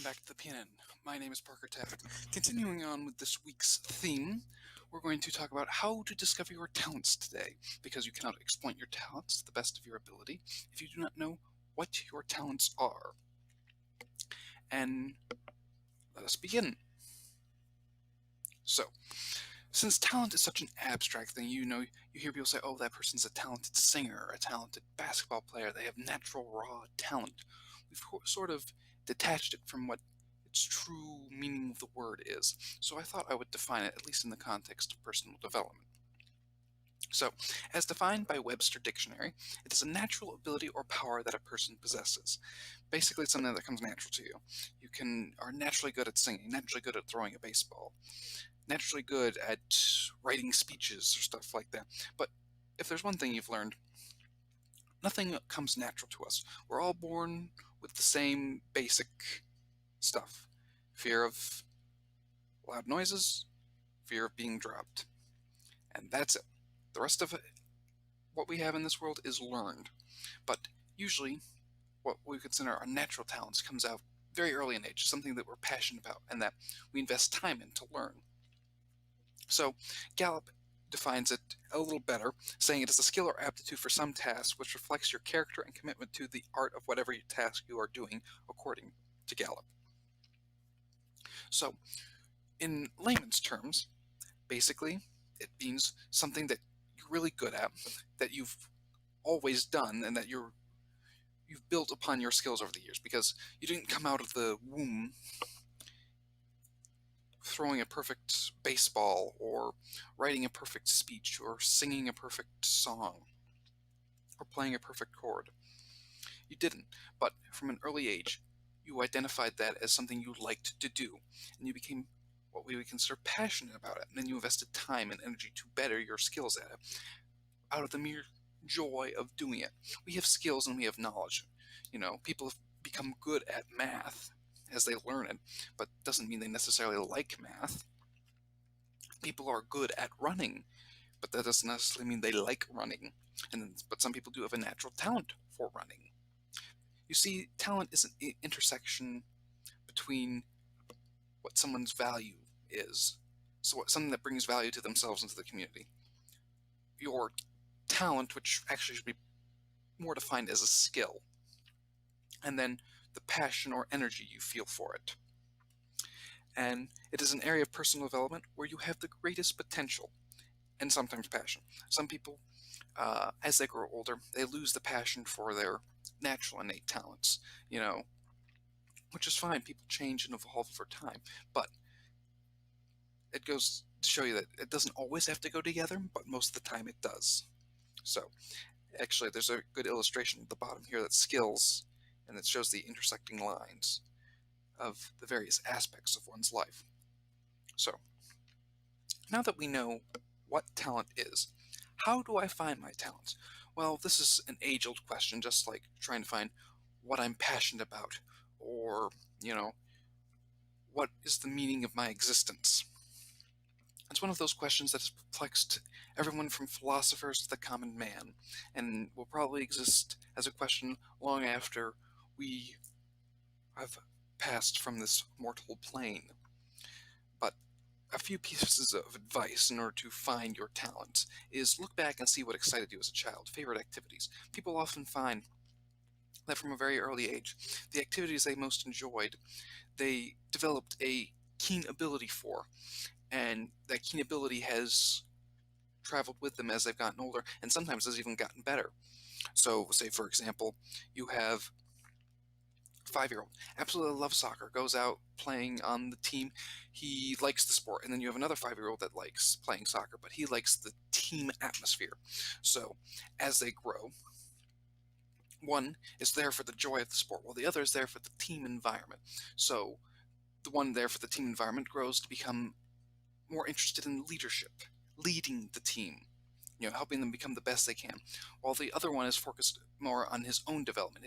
back to the PNN. My name is Parker Taft. Continuing on with this week's theme, we're going to talk about how to discover your talents today, because you cannot exploit your talents to the best of your ability if you do not know what your talents are. And let us begin. So, since talent is such an abstract thing, you hear people say, oh, that person's a talented singer, a talented basketball player, they have natural raw talent. We've sort of detached it from what its true meaning of the word is. So I thought I would define it, at least in the context of personal development. So, as defined by Webster Dictionary, it is a natural ability or power that a person possesses. Basically, it's something that comes natural to you. You are naturally good at singing, naturally good at throwing a baseball, naturally good at writing speeches or stuff like that. But if there's one thing you've learned, nothing comes natural to us. We're all born with the same basic stuff. Fear of loud noises, fear of being dropped. And that's it. The rest of it, what we have in this world is learned. But usually, what we consider our natural talents comes out very early in age, something that we're passionate about and that we invest time in to learn. So, Gallup defines it a little better, saying it is a skill or aptitude for some task which reflects your character and commitment to the art of whatever task you are doing, according to Gallup. So, in layman's terms, basically, it means something that you're really good at, that you've always done, and that you've built upon your skills over the years, because you didn't come out of the womb throwing a perfect baseball or writing a perfect speech or singing a perfect song or playing a perfect chord. You didn't, but from an early age, you identified that as something you liked to do, and you became what we would consider passionate about it, and then you invested time and energy to better your skills at it, out of the mere joy of doing it. We have skills and we have knowledge. People have become good at math as they learn it, but doesn't mean they necessarily like math. People are good at running, but that doesn't necessarily mean they like running. But some people do have a natural talent for running. You see, talent is an intersection between what someone's value is, so something that brings value to themselves and to the community. Your talent, which actually should be more defined as a skill, and then the passion or energy you feel for it. And it is an area of personal development where you have the greatest potential, and sometimes passion. Some people, as they grow older, they lose the passion for their natural innate talents, which is fine. People change and evolve over time. But it goes to show you that it doesn't always have to go together, but most of the time it does. So, actually, there's a good illustration at the bottom here that's skills, and it shows the intersecting lines of the various aspects of one's life. So, now that we know what talent is, how do I find my talents? Well, this is an age-old question, just like trying to find what I'm passionate about, or, what is the meaning of my existence? It's one of those questions that has perplexed everyone from philosophers to the common man, and will probably exist as a question long after we have passed from this mortal plane. But a few pieces of advice in order to find your talent is look back and see what excited you as a child, favorite activities. People often find that from a very early age, the activities they most enjoyed, they developed a keen ability for, and that keen ability has traveled with them as they've gotten older, and sometimes has even gotten better. So, say for example, you have a 5-year-old, absolutely loves soccer, goes out playing on the team, he likes the sport, and then you have another 5-year-old that likes playing soccer, but he likes the team atmosphere. So, as they grow, one is there for the joy of the sport, while the other is there for the team environment. So, the one there for the team environment grows to become more interested in leadership, leading the team, helping them become the best they can, while the other one is focused more on his own development,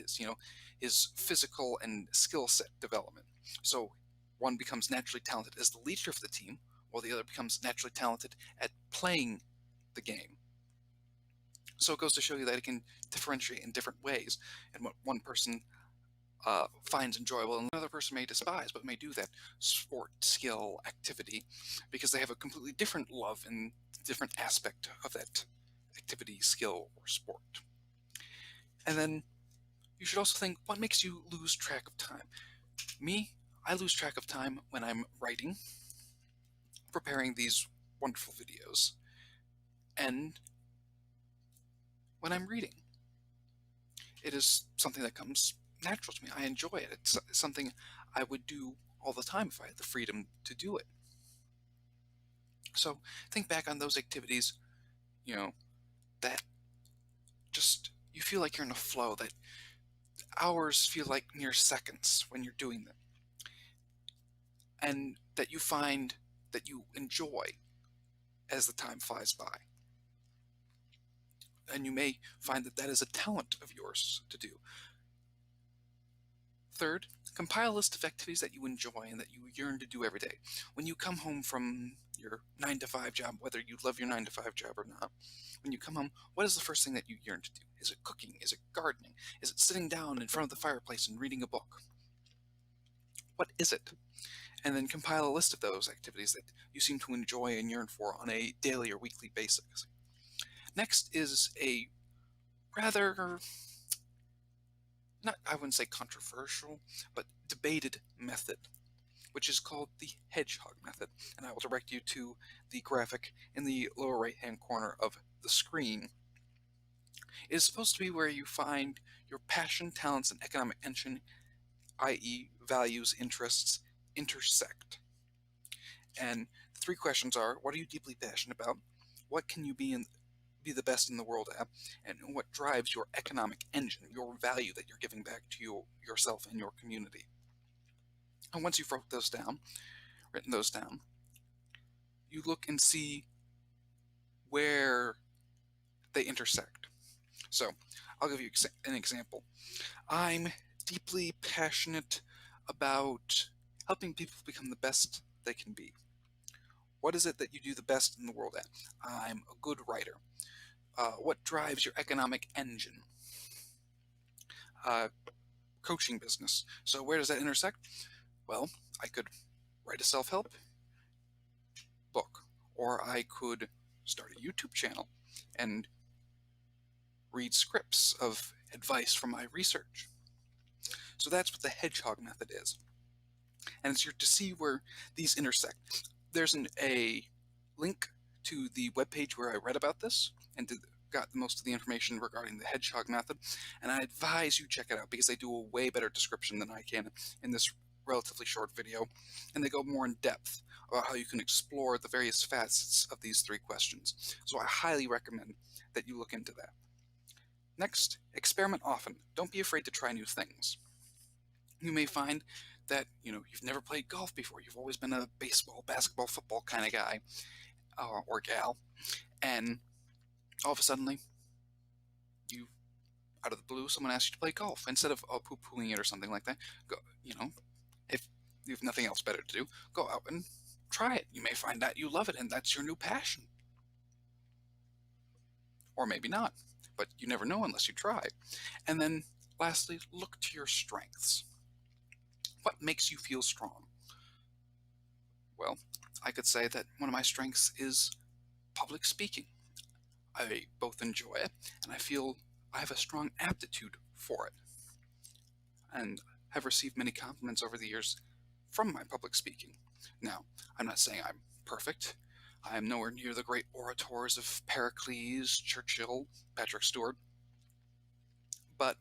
his physical and skill set development. So one becomes naturally talented as the leader of the team, while the other becomes naturally talented at playing the game. So it goes to show you that it can differentiate in different ways, and what one person finds enjoyable, and another person may despise, but may do that sport, skill, activity, because they have a completely different love and different aspect of that activity, skill, or sport. And then you should also think, what makes you lose track of time? Me, I lose track of time when I'm writing, preparing these wonderful videos, and when I'm reading. It is something that comes natural to me. I enjoy it. It's something I would do all the time if I had the freedom to do it. So think back on those activities, that just you feel like you're in a flow, that hours feel like mere seconds when you're doing them, and that you find that you enjoy as the time flies by. And you may find that that is a talent of yours to do. Third, compile a list of activities that you enjoy and that you yearn to do every day. When you come home from your 9-to-5 job, whether you love your 9-to-5 job or not, when you come home, what is the first thing that you yearn to do? Is it cooking? Is it gardening? Is it sitting down in front of the fireplace and reading a book? What is it? And then compile a list of those activities that you seem to enjoy and yearn for on a daily or weekly basis. Next is a rather, not, I wouldn't say controversial, but debated method, which is called the hedgehog method. And I will direct you to the graphic in the lower right-hand corner of the screen. It is supposed to be where you find your passion, talents, and economic engine, i.e. values, interests, intersect. And the three questions are, what are you deeply passionate about? What can you be the best in the world at? And what drives your economic engine, your value that you're giving back to yourself and your community? And once you've written those down, you look and see where they intersect. So I'll give you an example. I'm deeply passionate about helping people become the best they can be. What is it that you do the best in the world at? I'm a good writer. What drives your economic engine? Coaching business. So where does that intersect? Well, I could write a self-help book, or I could start a YouTube channel and read scripts of advice from my research. So that's what the hedgehog method is. And it's to see where these intersect. There's a link to the webpage where I read about this and got most of the information regarding the hedgehog method, and I advise you check it out because they do a way better description than I can in this relatively short video, and they go more in depth about how you can explore the various facets of these three questions. So I highly recommend that you look into that. Next, experiment often. Don't be afraid to try new things. You may find that you've never played golf before. You've always been a baseball, basketball, football kind of guy or gal, and all of a sudden, out of the blue, someone asks you to play golf. Instead of poo-pooing it or something like that, go. If you have nothing else better to do, go out and try it. You may find that you love it, and that's your new passion. Or maybe not, but you never know unless you try. And then, lastly, look to your strengths. What makes you feel strong? Well, I could say that one of my strengths is public speaking. I both enjoy it, and I feel I have a strong aptitude for it, and have received many compliments over the years from my public speaking. Now, I'm not saying I'm perfect. I am nowhere near the great orators of Pericles, Churchill, Patrick Stewart, but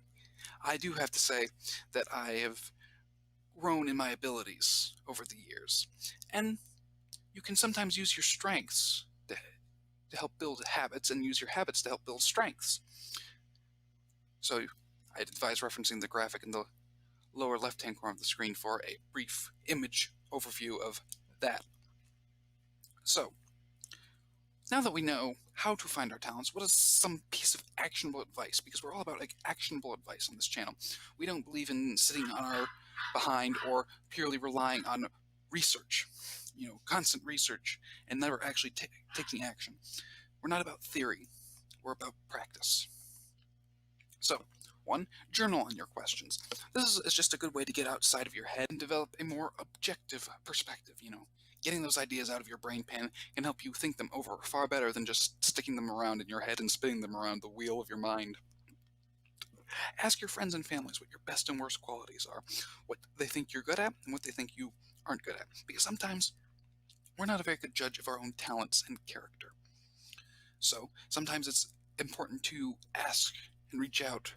I do have to say that I have grown in my abilities over the years, and you can sometimes use your strengths to help build habits and use your habits to help build strengths. So I'd advise referencing the graphic in the lower left-hand corner of the screen for a brief image overview of that. So now that we know how to find our talents, what is some piece of actionable advice? Because we're all about actionable advice on this channel. We don't believe in sitting on our behind or purely relying on research, constant research, and never actually taking action. We're not about theory. We're about practice. So 1. Journal on your questions. This is just a good way to get outside of your head and develop a more objective perspective. Getting those ideas out of your brain pan can help you think them over far better than just sticking them around in your head and spinning them around the wheel of your mind. Ask your friends and families what your best and worst qualities are, what they think you're good at, and what they think you aren't good at. Because sometimes we're not a very good judge of our own talents and character. So sometimes it's important to ask and reach out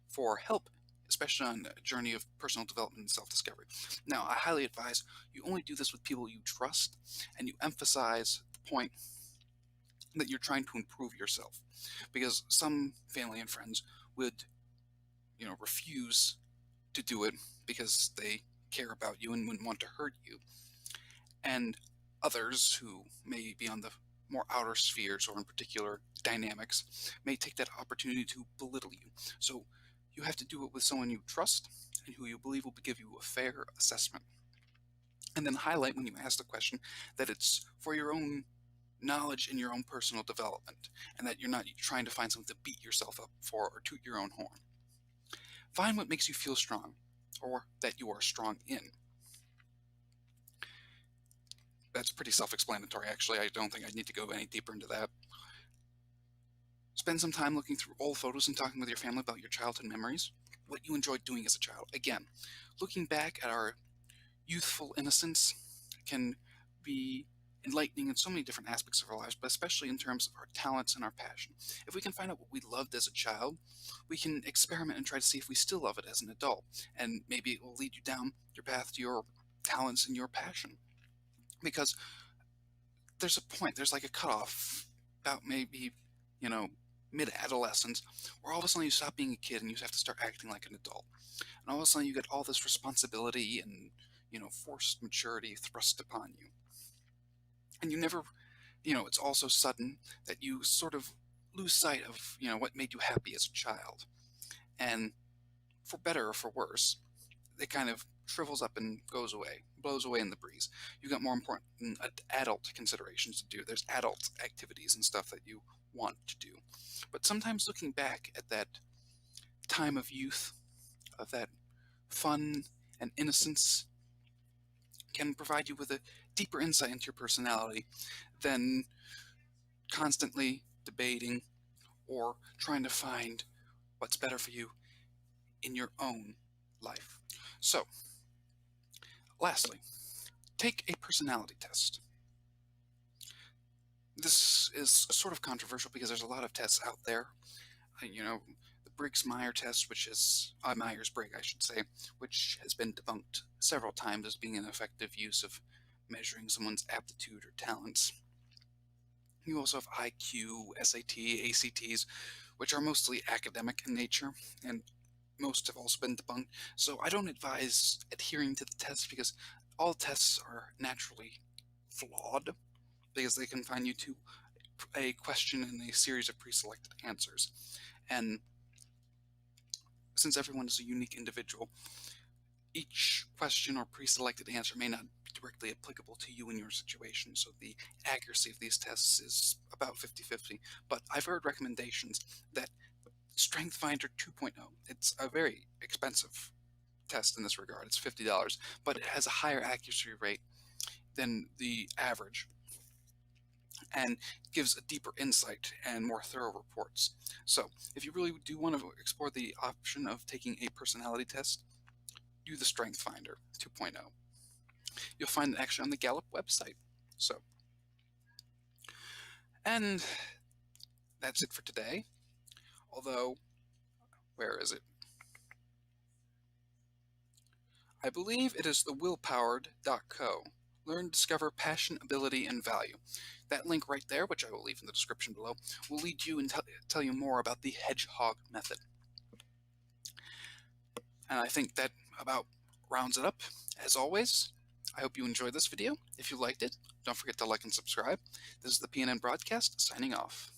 for help, especially on a journey of personal development and self-discovery. Now, I highly advise you only do this with people you trust, and you emphasize the point that you're trying to improve yourself, because some family and friends would refuse to do it because they care about you and wouldn't want to hurt you, and others who may be on the more outer spheres or in particular dynamics may take that opportunity to belittle you. So you have to do it with someone you trust and who you believe will give you a fair assessment, and then highlight when you ask the question that it's for your own knowledge and your own personal development, and that you're not trying to find something to beat yourself up for or toot your own horn. Find what makes you feel strong, or that you are strong in. That's pretty self-explanatory, actually. I don't think I need to go any deeper into that. Spend some time looking through old photos and talking with your family about your childhood memories, what you enjoyed doing as a child. Again, looking back at our youthful innocence can be enlightening in so many different aspects of our lives, but especially in terms of our talents and our passion. If we can find out what we loved as a child, we can experiment and try to see if we still love it as an adult, and maybe it will lead you down your path to your talents and your passion. Because there's a point, there's like a cutoff about maybe, mid-adolescence, where all of a sudden you stop being a kid and you have to start acting like an adult. And all of a sudden you get all this responsibility and, forced maturity thrust upon you. And you never, it's also sudden that you sort of lose sight of, what made you happy as a child. And for better or for worse, it kind of shrivels up and goes away, blows away in the breeze. You got more important adult considerations to do. There's adult activities and stuff that you want to do. But sometimes looking back at that time of youth, of that fun and innocence, can provide you with a deeper insight into your personality than constantly debating or trying to find what's better for you in your own life. So, lastly, take a personality test. This is sort of controversial because there's a lot of tests out there. The Briggs-Myers test, which is Myers-Briggs, I should say, which has been debunked several times as being an effective use of measuring someone's aptitude or talents. You also have IQ, SAT, ACTs, which are mostly academic in nature, and most have also been debunked. So I don't advise adhering to the tests, because all tests are naturally flawed, because they confine you to a question and a series of pre-selected answers. And since everyone is a unique individual, each question or pre-selected answer may not be directly applicable to you and your situation, so the accuracy of these tests is about 50-50. But I've heard recommendations that Strength Finder 2.0, it's a very expensive test in this regard, it's $50, but it has a higher accuracy rate than the average, and gives a deeper insight and more thorough reports. So if you really do want to explore the option of taking a personality test, do the Strength Finder 2.0. You'll find it actually on the Gallup website. And that's it for today. Although, where is it? I believe it is the willpowered.co. Learn, discover passion, ability, and value. That link right there, which I will leave in the description below, will lead you and tell you more about the hedgehog method. And I think that about rounds it up. As always, I hope you enjoyed this video. If you liked it, don't forget to like and subscribe. This is the PNN Broadcast, signing off.